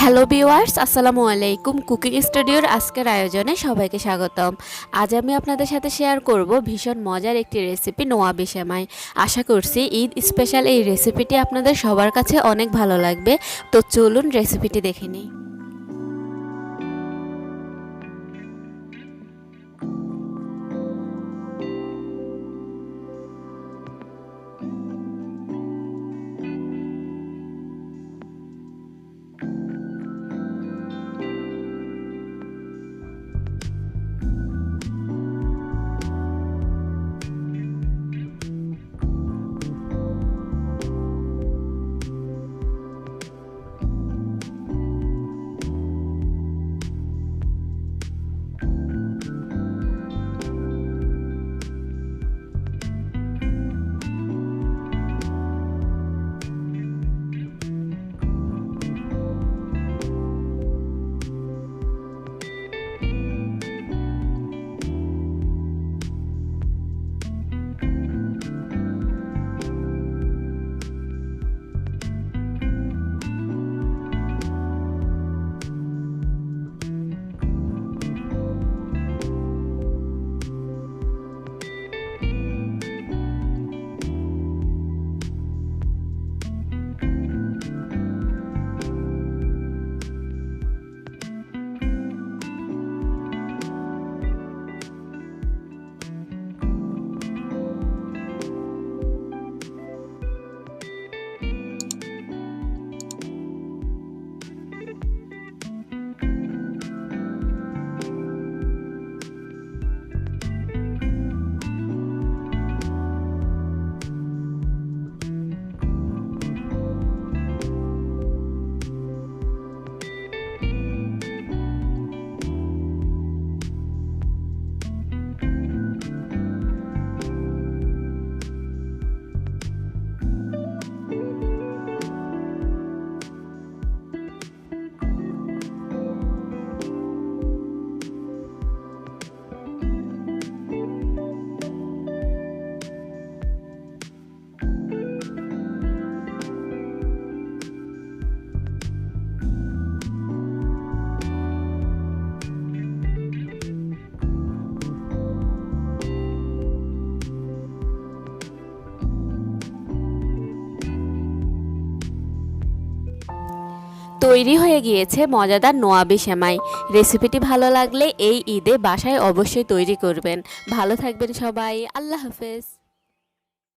Hello viewers, আসসালামু আলাইকুম। Cooking স্টুডিওর আজকের আয়োজনে সবাইকে স্বাগতম। আজ আমি আপনাদের সাথে শেয়ার করব ভীষণ মজার একটি রেসিপি, নাওয়াবি সেমাই। আশা করছি ঈদ স্পেশাল এই রেসিপিটি আপনাদের সবার কাছে অনেক ভালো লাগবে। তো চলুন রেসিপিটি দেখে নিই। তৈরি হয়ে গিয়েছে মজাদার নাওয়াবি সেমাই। রেসিপিটি ভালো লাগলে এই ঈদে বাসায় অবশ্যই তৈরি করবেন। ভালো থাকবেন সবাই। আল্লাহ হাফেজ।